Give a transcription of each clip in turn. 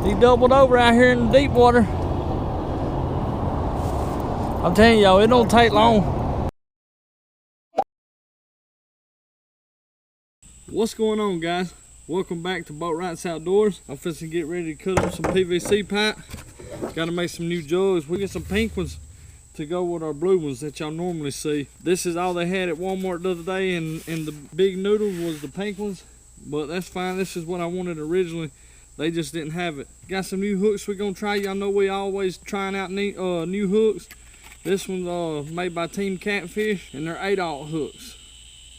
He doubled over out here in the deep water. I'm telling y'all, it don't take long. What's going on, guys? Welcome back to Boat Rights Outdoors. I'm fixing to get ready to cut up some PVC pipe. Got to make some new jugs. We get some pink ones to go with our blue ones that y'all normally see. This is all they had at Walmart the other day, and the big noodles was the pink ones, but that's fine. This is what I wanted originally. They just didn't have it. Got some new hooks we're gonna try. Y'all know we always trying out new hooks. This one's made by Team Catfish, and they're 8/0 hooks.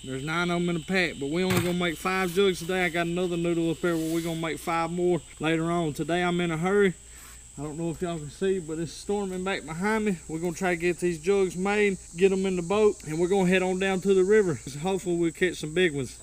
There's 9 of them in a pack, but we only gonna make 5 jugs today. I got another noodle up there where we're gonna make 5 more later on. Today I'm in a hurry. I don't know if y'all can see, but it's storming back behind me. We're gonna try to get these jugs made, get them in the boat, and we're gonna head on down to the river. Hopefully we'll catch some big ones.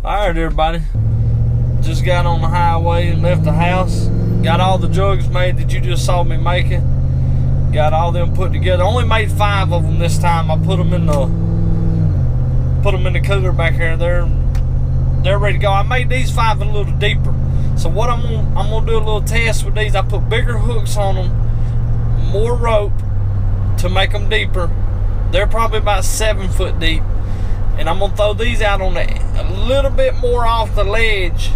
Alright everybody, just got on the highway and left the house. Got all the jugs made that you just saw me making. Got all them put together. Only made 5 of them this time. I put them in the cooler back here. They're ready to go. I made these 5 a little deeper. So what I'm gonna do a little test with these. I put bigger hooks on them, more rope to make them deeper. They're probably about 7 foot deep. And I'm gonna throw these out on a little bit more off the ledge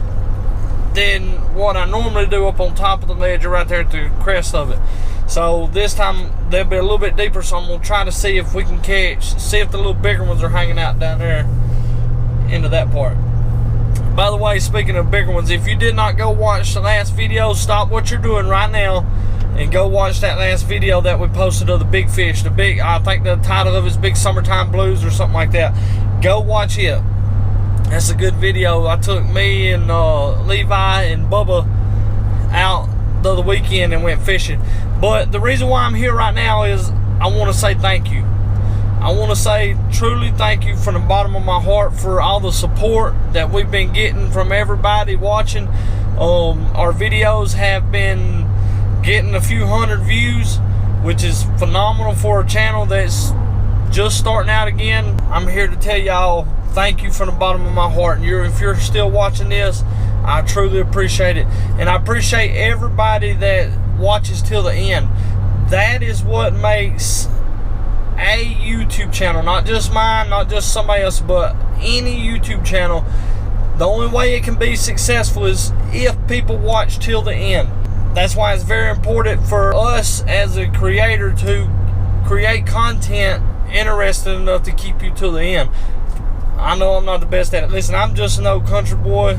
than what I normally do up on top of the ledge, right there at the crest of it. So this time they'll be a little bit deeper, so I'm gonna try to see if we can see if the little bigger ones are hanging out down there into that part. By the way, speaking of bigger ones, if you did not go watch the last video, stop what you're doing right now and go watch that last video that we posted of the big fish. I think the title of it's Big Summertime Blues or something like that. Go watch it. That's a good video. I took me and Levi and Bubba out the other weekend and went fishing. But the reason why I'm here right now is I want to say thank you. I want to say truly thank you from the bottom of my heart for all the support that we've been getting from everybody watching. Our videos have been getting a few hundred views, which is phenomenal for a channel that's just starting out again. I'm here to tell y'all thank you from the bottom of my heart. And if you're still watching this, I truly appreciate it. And I appreciate everybody that watches till the end. That is what makes a YouTube channel, not just mine, not just somebody else, but any YouTube channel. The only way it can be successful is if people watch till the end. That's why it's very important for us as a creator to create content interesting enough to keep you till the end. I know I'm not the best at it. Listen, I'm just an old country boy.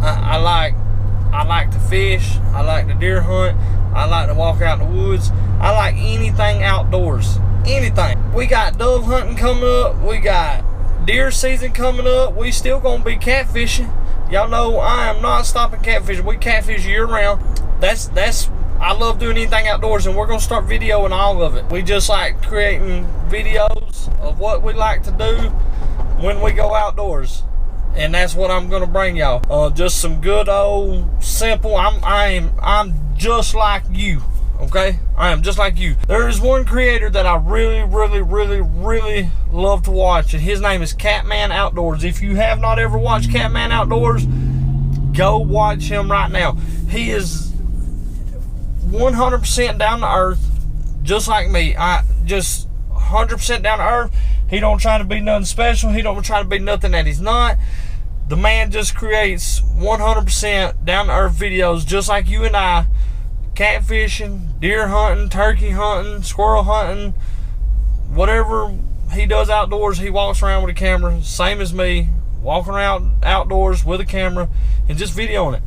I like to fish. I like to deer hunt. I like to walk out in the woods. I like anything outdoors. Anything. We got dove hunting coming up. We got deer season coming up. We still gonna be catfishing. Y'all know I am not stopping catfishing. We catfish year round. I love doing anything outdoors, and we're gonna start videoing all of it. We just like creating videos of what we like to do when we go outdoors, and that's what I'm gonna bring y'all. Just some good old simple. I'm just like you, okay? I am just like you. There is one creator that I really love to watch, and his name is Catman Outdoors. If you have not ever watched Catman Outdoors, go watch him right now. He is 100% down to earth, just like me. I just 100% down to earth. He don't try to be nothing special. He don't try to be nothing that he's not. The man just creates 100% down to earth videos, just like you and I. Catfishing, deer hunting, turkey hunting, squirrel hunting, whatever he does outdoors, he walks around with a camera, same as me. walking around outdoors with a camera and just videoing it.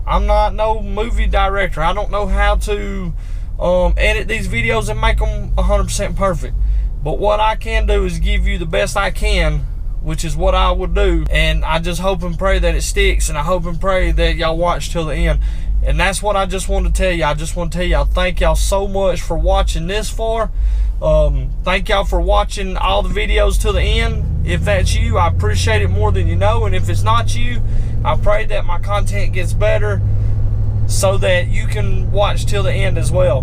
I'm not no movie director. I don't know how to edit these videos and make them 100% perfect. But what I can do is give you the best I can, which is what I would do. And I just hope and pray that it sticks, and I hope and pray that y'all watch till the end. And that's what I just want to tell you. I just want to tell y'all, thank y'all so much for watching this far. Thank y'all for watching all the videos till the end. If that's you, I appreciate it more than you know. And if it's not you, I pray that my content gets better so that you can watch till the end as well.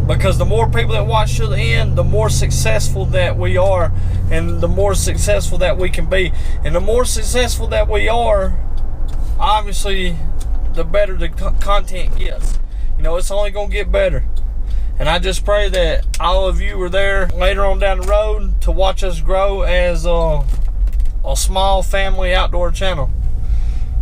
Because the more people that watch till the end, the more successful that we are, and the more successful that we can be. And the more successful that we are, obviously, the better the content gets. You know, it's only gonna get better. And I just pray that all of you are there later on down the road to watch us grow as a small family outdoor channel.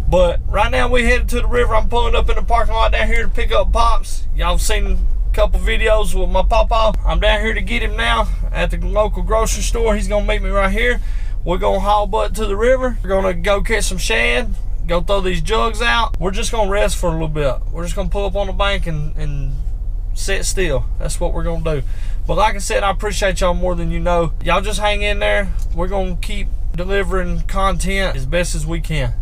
But right now we headed to the river. I'm pulling up in the parking lot down here to pick up Pops. Y'all seen a couple videos with my Pawpaw. I'm down here to get him now at the local grocery store. He's gonna meet me right here. We're gonna haul butt to the river. We're gonna go catch some shad, go throw these jugs out. We're just gonna rest for a little bit. We're just gonna pull up on the bank and sit still. That's what we're gonna do. But like I said, I appreciate y'all more than you know. Y'all just hang in there. We're gonna keep delivering content as best as we can.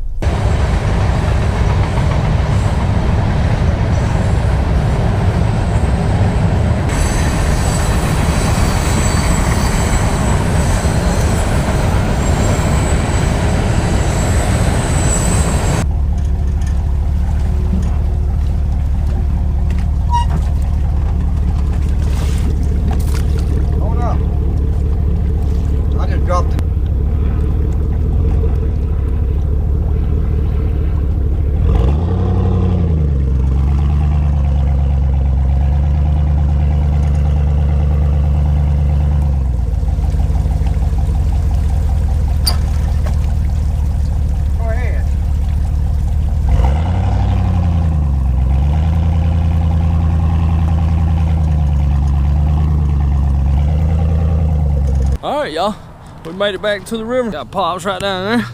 Alright, y'all, we made it back to the river. Got Pops right down there.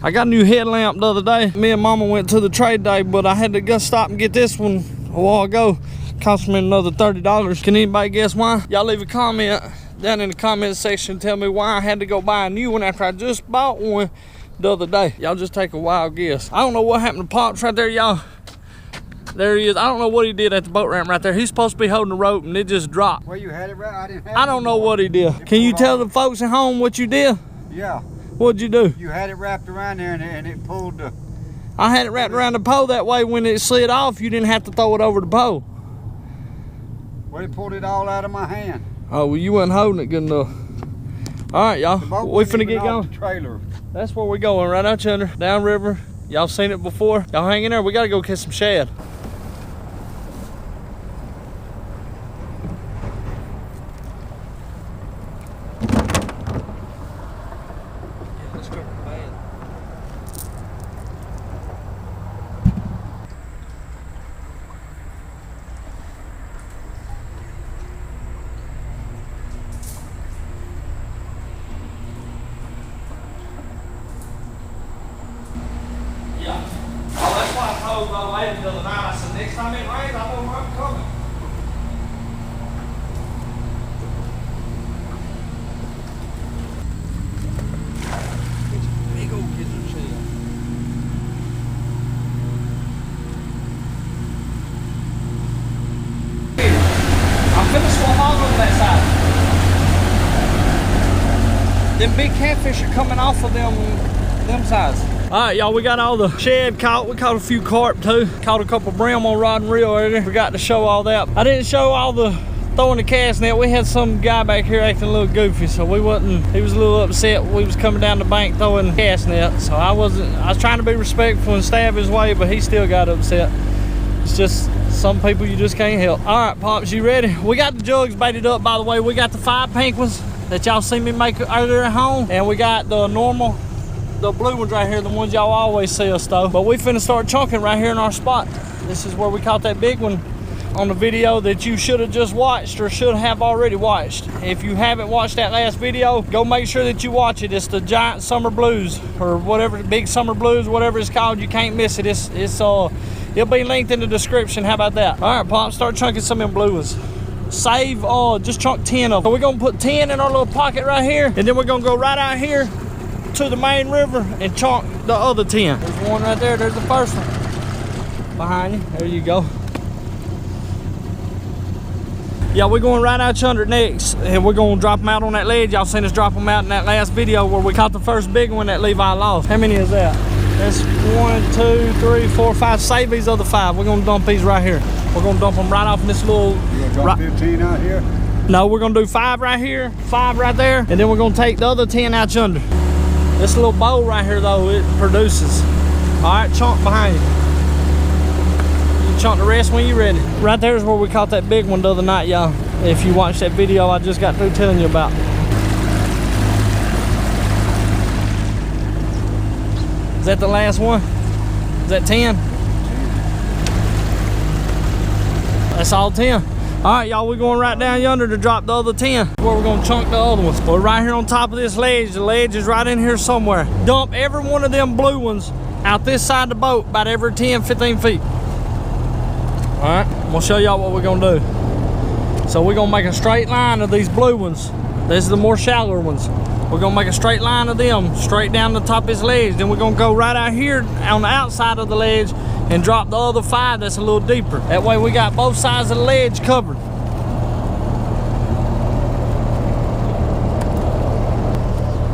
I got a new headlamp the other day. Me and Mama went to the trade day, but I had to go stop and get this one a while ago. Cost me another $30. Can anybody guess why? Y'all leave a comment down in the comment section and tell me why I had to go buy a new one after I just bought one the other day. Y'all just take a wild guess. I don't know what happened to Pops right there, y'all. There he is. I don't know what he did at the boat ramp right there. He's supposed to be holding the rope and it just dropped. Well, you had it right. I didn't have it. I don't know what he did. Can you tell the folks at home what you did? Yeah. What'd you do? You had it wrapped around there and it pulled the... I had it wrapped around the pole that way when it slid off, you didn't have to throw it over the pole. Well, it pulled it all out of my hand. Oh, well, you wasn't holding it good enough. All right, y'all. We finna get going. The trailer. That's where we're going, right out yonder, downriver. Y'all seen it before. Y'all hang in there. We gotta go catch some shad. The lady the other night, I said, next time it rains, I know where I'm coming. It's a big old gizzard shell. Here, I'm finna swim all over that side. Them big catfish are coming off of them sides. All right, y'all, we got all the shad caught. We caught a few carp too. Caught a couple brim on rod and reel earlier. Forgot to show all that. I didn't show all the throwing the cast net. We had some guy back here acting a little goofy, so he was a little upset. We was coming down the bank throwing cast net, so I was trying to be respectful and stay out of his way, but he still got upset. It's just some people you just can't help. All right, Pops, you ready? We got the jugs baited up, by the way. We got the 5 pink ones that y'all seen me make earlier at home, and we got the normal, the blue ones right here, the ones y'all always see us though. But we finna start chunking right here in our spot. This is where we caught that big one on the video that you should have just watched or should have already watched. If you haven't watched that last video, go make sure that you watch it. It's the Giant Summer Blues, or whatever, Big Summer Blues, whatever it's called. You can't miss it. It'll be linked in the description. How about that? All right, Pop, start chunking some of them blue ones. Save, just chunk 10 of them. So we're gonna put 10 in our little pocket right here, and then we're gonna go right out here to the main river and chunk the other 10. There's one right there. There's the first one behind you. There you go. Yeah, we're going right out yonder next, and we're gonna drop them out on that ledge. Y'all seen us drop them out in that last video where we caught the first big one that Levi lost. How many is that? That's 1, 2, 3, 4, 5. Save these other 5. We're gonna dump these right here. We're gonna dump them right off in this little. You gonna dump 15 out here? No, we're gonna do 5 right here, 5 right there, and then we're gonna take the other 10 out yonder. This little bowl right here though, it produces. All right, chunk behind you. You chunk the rest when you're ready. Right there is where we caught that big one the other night, y'all. If you watched that video I just got through telling you about. Is that the last one? Is that 10? That's all 10. All right, y'all, we're going right down yonder to drop the other 10. Where we're gonna chunk the other ones. We're right here on top of this ledge. The ledge is right in here somewhere. Dump every one of them blue ones out this side of the boat about every 10, 15 feet. All right, I'm gonna show y'all what we're gonna do. So we're gonna make a straight line of these blue ones. These are the more shallower ones. We're gonna make a straight line of them straight down the top of this ledge. Then we're gonna go right out here on the outside of the ledge and drop the other 5 that's a little deeper. That way we got both sides of the ledge covered.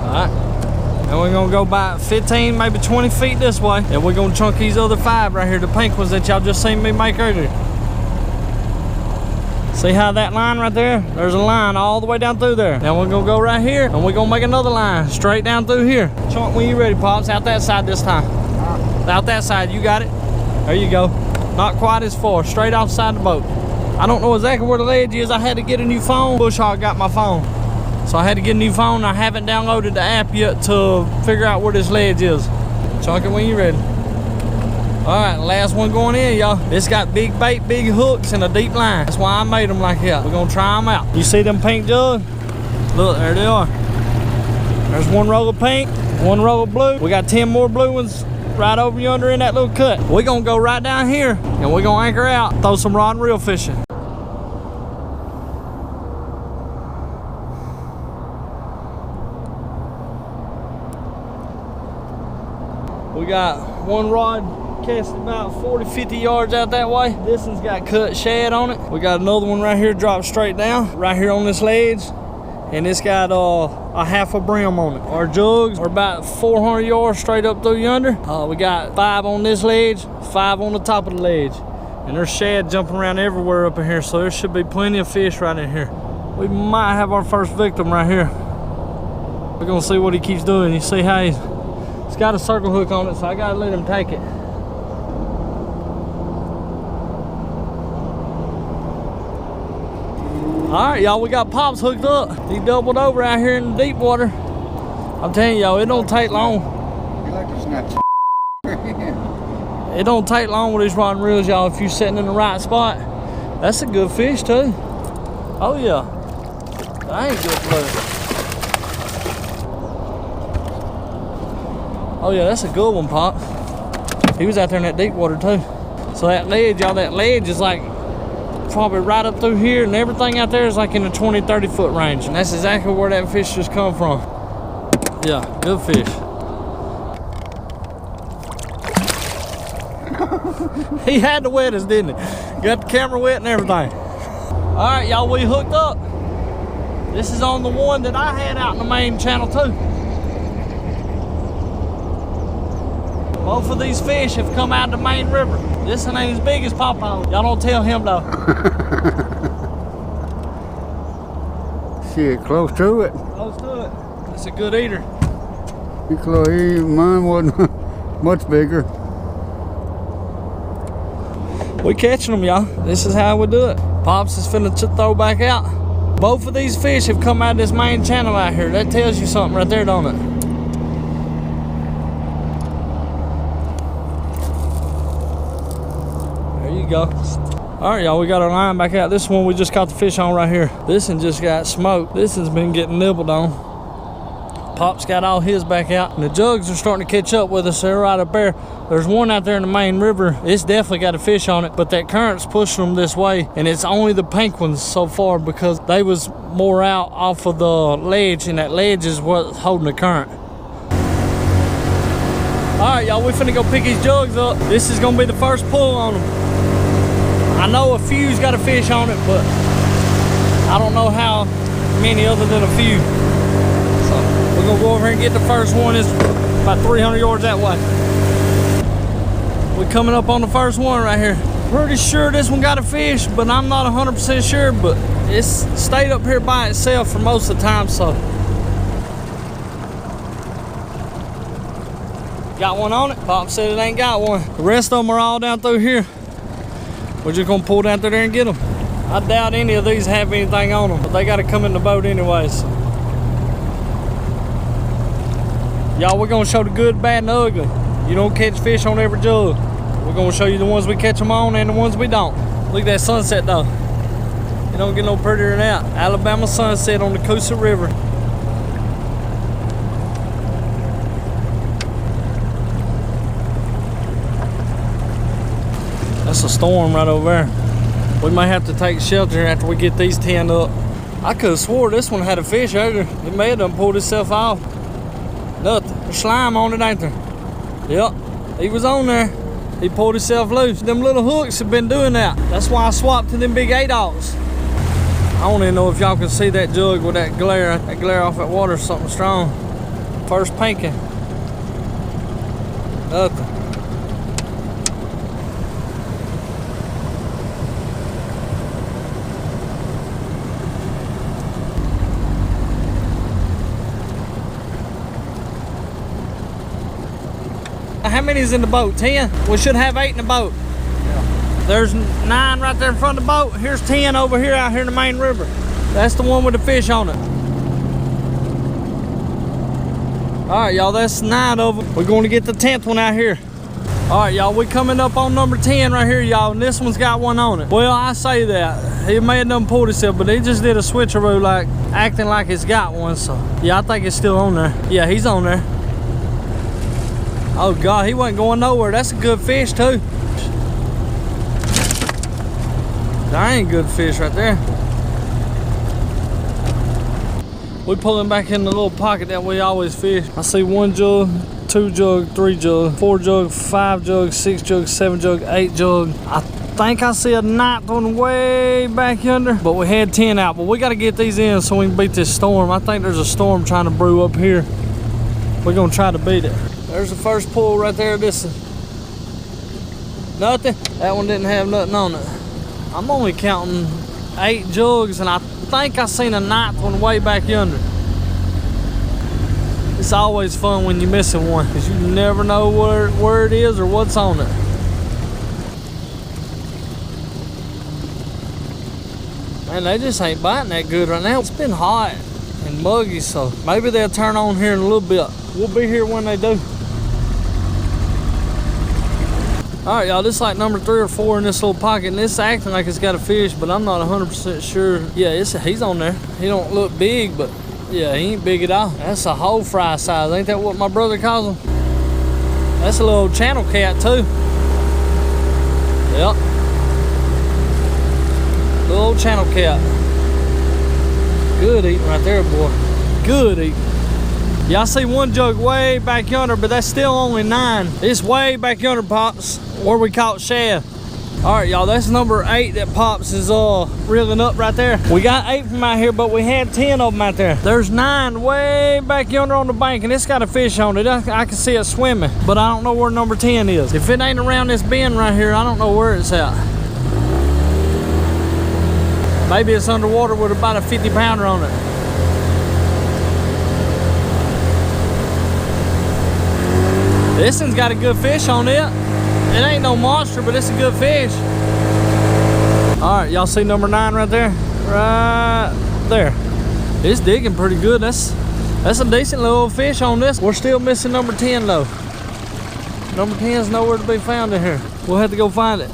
Alright. And we're gonna go about 15, maybe 20 feet this way. And we're gonna chunk these other 5 right here, the pink ones that y'all just seen me make earlier. See how that line right there? There's a line all the way down through there. Now we're gonna go right here and we're gonna make another line straight down through here. Chunk when you're ready, Pops. Out that side this time. Out that side, you got it? There you go. Not quite as far, straight off the side of the boat. I don't know exactly where the ledge is. I had to get a new phone. Bush Hog got my phone. So I had to get a new phone. I haven't downloaded the app yet to figure out where this ledge is. Chunk it when you're ready. All right, last one going in, y'all. It's got big bait, big hooks, and a deep line. That's why I made them like that. We're gonna try them out. You see them pink jugs? Look, there they are. There's one roll of pink, one roll of blue. We got 10 more blue ones right over yonder in that little cut. We're gonna go right down here and we're gonna anchor out, throw some rod and reel fishing. We got one rod cast about 40, 50 yards out that way. This one's got cut shad on it. We got another one right here dropped straight down, right here on this ledge. And it's got a half a brim on it. Our jugs are about 400 yards straight up through yonder. We got 5 on this ledge, 5 on the top of the ledge. And there's shad jumping around everywhere up in here, so there should be plenty of fish right in here. We might have our first victim right here. We're gonna see what he keeps doing. You see how he's got a circle hook on it, so I gotta let him take it. All right, y'all, we got Pops hooked up. He doubled over out here in the deep water. I'm telling y'all, it don't take long. You like to snatch. It don't take long with these rod and reels, y'all, if you're sitting in the right spot. That's a good fish, too. Oh, yeah. That ain't good fluid. Oh, yeah, that's a good one, Pop. He was out there in that deep water, too. So that ledge, y'all, that ledge is like probably right up through here, and everything out there is like in the 20, 30 foot range. And that's exactly where that fish just come from. Yeah, good fish. He had to wet us, didn't he? Got the camera wet and everything. All right, y'all, we hooked up. This is on the one that I had out in the main channel too. Both of these fish have come out of the main river. This one ain't as big as Pawpaw. Y'all don't tell him though. Shit, close to it. Close to it. It's a good eater. Mine wasn't much bigger. We catching them, y'all. This is how we do it. Pops is finna throw back out. Both of these fish have come out of this main channel out here. That tells you something right there, don't it? There you go. All All right, y'all, we got our line back out. This one we just caught the fish on right here. This one just got smoked. This one's been getting nibbled on. Pop's got all his back out. And the jugs are starting to catch up with us. They're right up there. There's one out there in the main river. It's definitely got a fish on it, but that current's pushing them this way. And it's only the pink ones so far because they was more out off of the ledge, and that ledge is what's holding the current. All right, y'all, we finna go pick these jugs up. This is gonna be the first pull on them. I know a few's got a fish on it, but I don't know how many other than a few. So we're gonna go over here and get the first one. It's about 300 yards that way. We're coming up on the first one right here. Pretty sure this one got a fish, but I'm not 100% sure, but it's stayed up here by itself for most of the time, so. Got one on it. Pop said it ain't got one. The rest of them are all down through here. We're just gonna pull down through there and get them. I doubt any of these have anything on them, but they gotta come in the boat anyways. Y'all, we're gonna show the good, bad, and ugly. You don't catch fish on every jug. We're gonna show you the ones we catch them on and the ones we don't. Look at that sunset though. It don't get no prettier than that. Alabama sunset on the Coosa River. That's a storm right over there. We might have to take shelter after we get these 10 up. I could have swore this one had a fish earlier. It may have done pulled itself off. Nothing. There's slime on it, ain't there? Yep. He was on there. He pulled himself loose. Them little hooks have been doing that. That's why I swapped to them big 8-aughts. I don't even know if y'all can see that jug with that glare. That glare off that water is something strong. First pinking. Nothing. How many is in the boat? 10? We should have 8 in the boat. Yeah. There's 9 right there in front of the boat. Here's 10 over here out here in the main river. That's the one with the fish on it. All right, y'all, that's 9 of them. We're going to get the 10th one out here. All right, y'all, we coming up on number 10 right here, y'all, and this one's got one on it. Well, I say that. He may have done pulled himself, but he just did a switcheroo, like acting like it's got one, so. Yeah, I think it's still on there. Yeah, he's on there. Oh God, he wasn't going nowhere. That's a good fish too. Dang good fish right there. We pulling back in the little pocket that we always fish. I see 1 jug, 2 jug, 3 jug, 4 jug, 5 jug, 6 jug, 7 jug, 8 jug. I think I see a 9th one way back yonder, but we had 10 out. But we got to get these in so we can beat this storm. I think there's a storm trying to brew up here. We're gonna try to beat it. There's the first pull right there. This is nothing. That one didn't have nothing on it. I'm only counting 8 jugs, and I think I seen a 9th one way back yonder. It's always fun when you're missing one, because you never know where it is or what's on it. Man, they just ain't biting that good right now. It's been hot and muggy, so maybe they'll turn on here in a little bit. We'll be here when they do. All right, y'all, this is like number 3 or 4 in this little pocket, and it's acting like it's got a fish, but I'm not 100% sure. Yeah, he's on there. He don't look big, but yeah, he ain't big at all. That's a whole fry size. Ain't that what my brother calls them? That's a little channel cat too. Yep. Little old channel cat. Good eating right there, boy. Good eating. Y'all see 1 jug way back yonder, but that's still only 9. It's way back yonder, Pops, where we caught shad. All right, y'all, that's number 8 that Pops is reeling up right there. We got 8 from out here, but we had 10 of them out there. There's 9 way back yonder on the bank, and it's got a fish on it. I can see it swimming, but I don't know where number 10 is. If it ain't around this bend right here, I don't know where it's at. Maybe it's underwater with about a 50-pounder on it. This one's got a good fish on it. It ain't no monster, but it's a good fish. All right, y'all see number 9 right there? Right there. It's digging pretty good. That's a decent little fish on this. We're still missing number 10 though. Number 10's nowhere to be found in here. We'll have to go find it.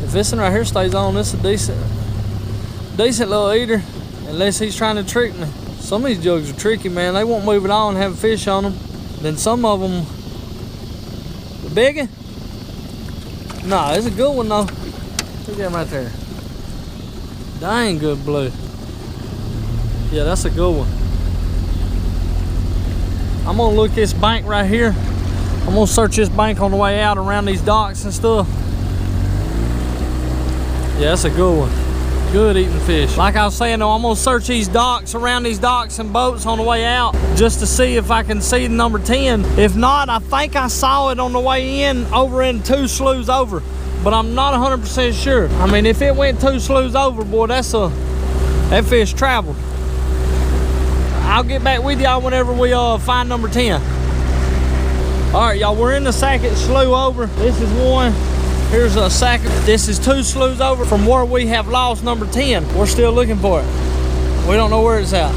If If this one right here stays on, this is a decent little eater, unless he's trying to trick me. Some of these jugs are tricky, man. They won't move at all and have a fish on them. Then some of them, the big one? Nah, it's a good one though. Look at him right there. Dang good blue. Yeah, that's a good one. I'm gonna look this bank right here. I'm gonna search this bank on the way out around these docks and stuff. Yeah, that's a good one. Good eating fish. Like I was saying though, I'm gonna search these docks, around these docks and boats on the way out, just to see if I can see the number 10. If not, I think I saw it on the way in over in 2 sloughs over, but I'm not 100% sure. I mean, if it went 2 sloughs over, boy, that fish traveled. I'll get back with y'all whenever we find number 10. All right, y'all, we're in the second slough over. This is one. Here's a second. This is 2 sloughs over from where we have lost number 10. We're still looking for it. We don't know where it's at.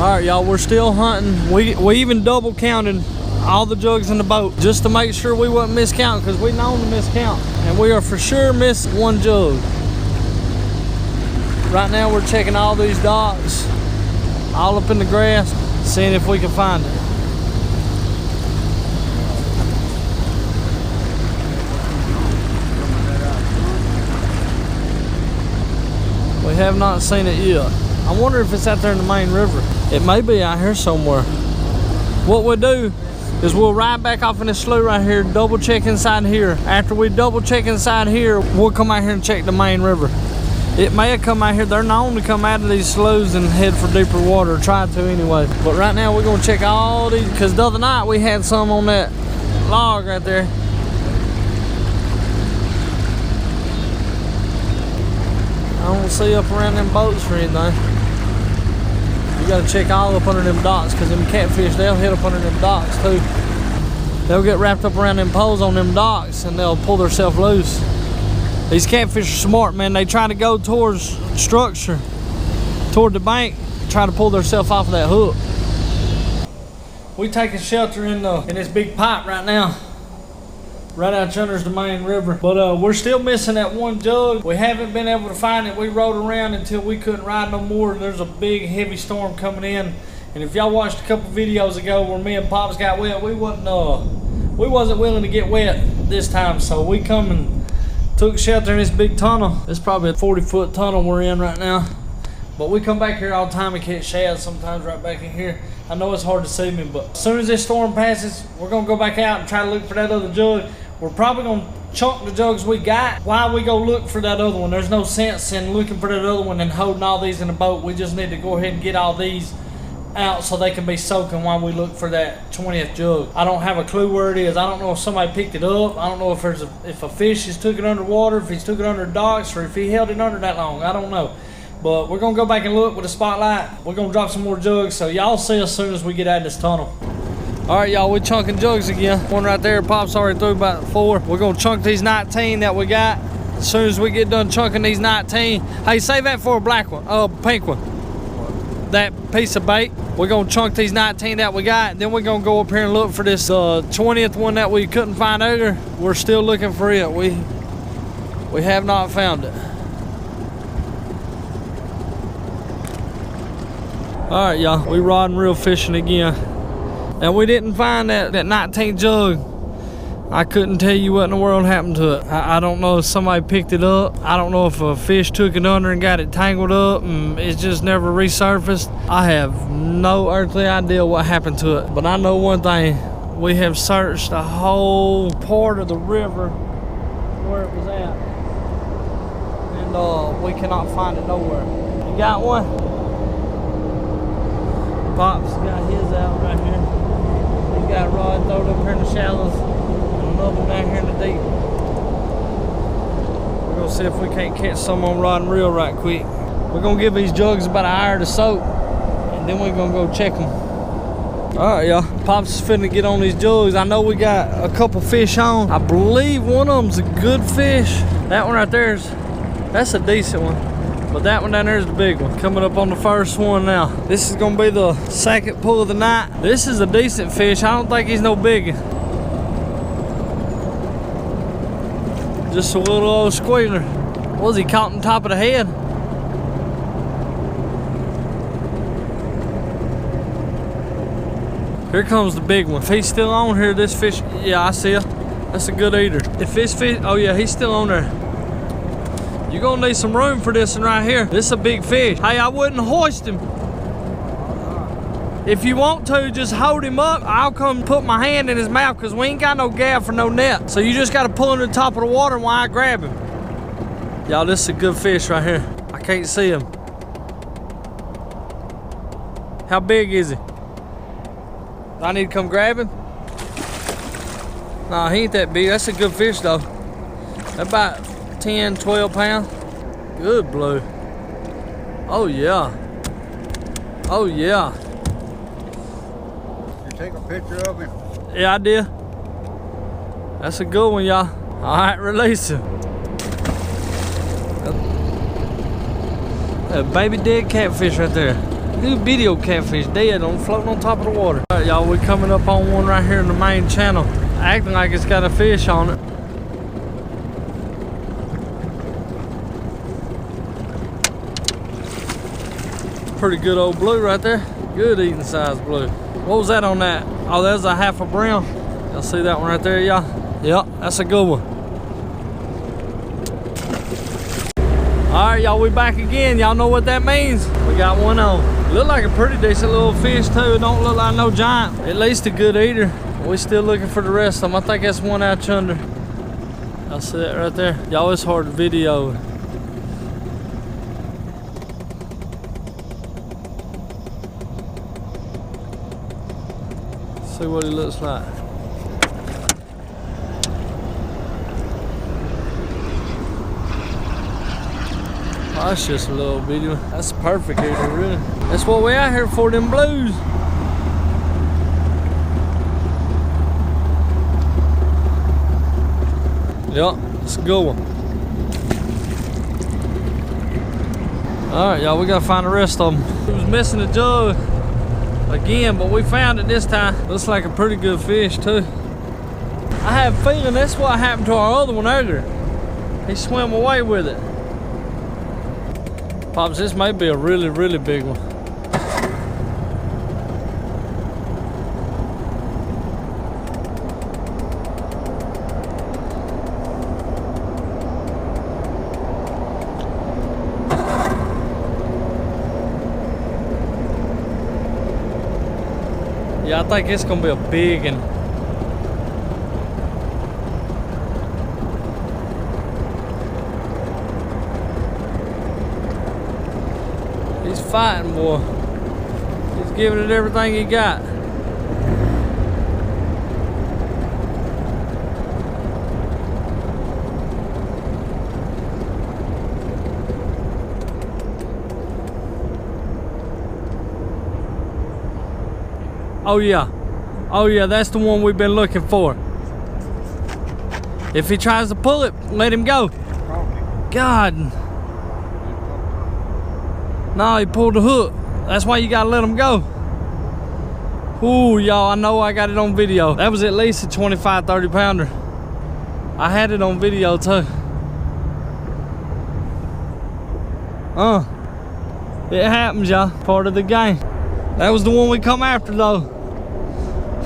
All right, y'all, we're still hunting. We even double counted all the jugs in the boat just to make sure we wasn't miscounting, because we known to miscount. And we are for sure missing 1 jug. Right now we're checking all these docks, all up in the grass, seeing if we can find it. We have not seen it yet. I wonder if it's out there in the main river. It may be out here somewhere. What we'll do is we'll ride back off in this slough right here, double check inside here. After we double check inside here, we'll come out here and check the main river. It may have come out here. They're known to come out of these sloughs and head for deeper water, or try to anyway. But right now we're gonna check all these, because the other night we had some on that log right there. I don't see up around them boats or anything. You gotta check all up under them docks, because them catfish, they'll hit up under them docks too. They'll get wrapped up around them poles on them docks and they'll pull themselves loose. These catfish are smart, man. They try to go towards structure, toward the bank, try to pull themselves off of that hook. We taking shelter in this big pipe right now. Right out yonder's the main river. But we're still missing that 1 jug. We haven't been able to find it. We rode around until we couldn't ride no more. There's a big heavy storm coming in. And if y'all watched a couple videos ago where me and Pops got wet, we wasn't willing to get wet this time. So we come and took shelter in this big tunnel. It's probably a 40-foot tunnel we're in right now. But we come back here all the time and catch shad sometimes right back in here. I know it's hard to see me, but as soon as this storm passes, we're gonna go back out and try to look for that other jug. We're probably gonna chunk the jugs we got while we go look for that other one. There's no sense in looking for that other one and holding all these in the boat. We just need to go ahead and get all these out so they can be soaking while we look for that 20th jug. I don't have a clue where it is. I don't know if somebody picked it up. I don't know if if a fish has took it underwater, if he's took it under docks, or if he held it under that long. I don't know. But we're gonna go back and look with a spotlight. We're gonna drop some more jugs, so y'all see us soon as we get out of this tunnel. All right, y'all, we're chunking jugs again. One right there, Pop's already threw about 4. We're gonna chunk these 19 that we got. As soon as we get done chunking these 19, hey, save that for a black one, pink one. That piece of bait. We're gonna chunk these 19 that we got. Then we're gonna go up here and look for this 20th one that we couldn't find earlier. We're still looking for it. We have not found it. All right, y'all, we rod and reel fishing again. And we didn't find that 19 jug. I couldn't tell you what in the world happened to it. I don't know if somebody picked it up. I don't know if a fish took it under and got it tangled up and it just never resurfaced. I have no earthly idea what happened to it. But I know one thing. We have searched the whole part of the river where it was at. And we cannot find it nowhere. You got one? Pops got his out right here. He got a rod thrown up here in the shallows, and another one down here in the deep. We're gonna see if we can't catch some on rod and reel right quick. We're gonna give these jugs about an hour to soak, and then we're gonna go check them. All right, y'all. Pops is finna get on these jugs. I know we got a couple fish on. I believe one of them's a good fish. That one right there that's a decent one. But that one down there is the big one. Coming up on the first one now. This is gonna be the second pull of the night. This is a decent fish. I don't think he's no big. Just a little old squealer. Was he caught on top of the head? Here comes the big one. If he's still on here, this fish, yeah, I see it. That's a good eater. If this fish, oh yeah, he's still on there. You're gonna need some room for this one right here. This is a big fish. Hey, I wouldn't hoist him. If you want to, just hold him up. I'll come put my hand in his mouth because we ain't got no gab for no net. So you just gotta pull him to the top of the water while I grab him. Y'all, this is a good fish right here. I can't see him. How big is he? Do I need to come grab him? Nah, he ain't that big. That's a good fish though. About 10, 12 pounds. Good blue. Oh yeah. Oh yeah. You take a picture of him? Yeah, I did. That's a good one, y'all. All right, release him. A baby dead catfish right there. New video catfish dead floating on top of the water. All right, y'all, we're coming up on one right here in the main channel. Acting like it's got a fish on it. Pretty good old blue right there. Good eating size blue. What was that on that? Oh, that was a half a brown. Y'all see that one right there, y'all? Yep, that's a good one. All right, y'all, we back again. Y'all know what that means. We got one on. Look like a pretty decent little fish too. It don't look like no giant. At least a good eater. We still looking for the rest of them. I think that's one out yonder. I'll see that right there. Y'all, it's hard to video. See what he looks like. Oh, that's just a little bitty one. That's a perfect eater, really. That's what we out here for, them blues. Yep, it's a good one. Alright, y'all, we gotta find the rest of them. He was missing the jug again, but we found it this time. Looks like a pretty good fish, too. I have a feeling that's what happened to our other one earlier. He swam away with it. Pops, this may be a really, really big one. Yeah, I think it's gonna be a big one. He's fighting, boy. He's giving it everything he got. Oh yeah, that's the one we've been looking for. If he tries to pull it, let him go. God. No, he pulled the hook. That's why you gotta let him go. Ooh, y'all, I know I got it on video. That was at least a 25, 30 pounder. I had it on video too. It happens, y'all. Part of the game. That was the one we come after though.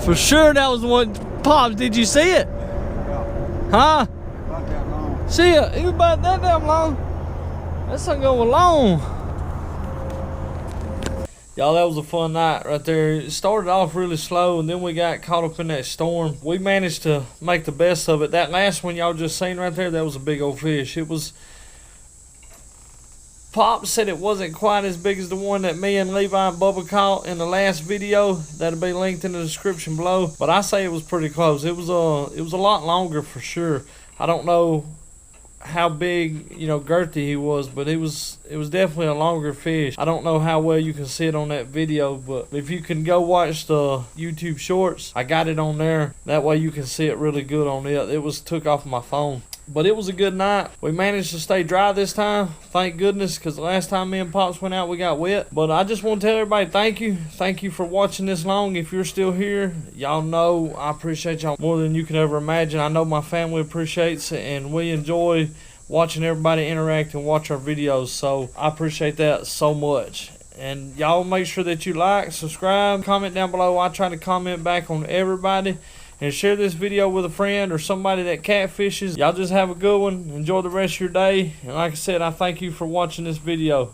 For sure that was the one. Pops, did you see it? Yeah. Huh? About that long. See it? It was about that damn long. That's not going long. Y'all, that was a fun night right there. It started off really slow and then we got caught up in that storm. We managed to make the best of it. That last one y'all just seen right there, that was a big old fish. It was... Pop said it wasn't quite as big as the one that me and Levi and Bubba caught in the last video. That'll be linked in the description below. But I say it was pretty close. It was a lot longer for sure. I don't know how big, you know, girthy he was, but it was definitely a longer fish. I don't know how well you can see it on that video, but if you can go watch the YouTube shorts, I got it on there. That way you can see it really good on it. It was took off my phone. But it was a good night. We managed to stay dry this time, thank goodness, because the last time me and Pops went out, we got wet. But I just want to tell everybody thank you. Thank you for watching this long. If you're still here, y'all know I appreciate y'all more than you can ever imagine. I know my family appreciates it, and we enjoy watching everybody interact and watch our videos. So I appreciate that so much. And y'all make sure that you like, subscribe, comment down below. I try to comment back on everybody. And share this video with a friend or somebody that catfishes. Y'all just have a good one. Enjoy the rest of your day. And like I said, I thank you for watching this video.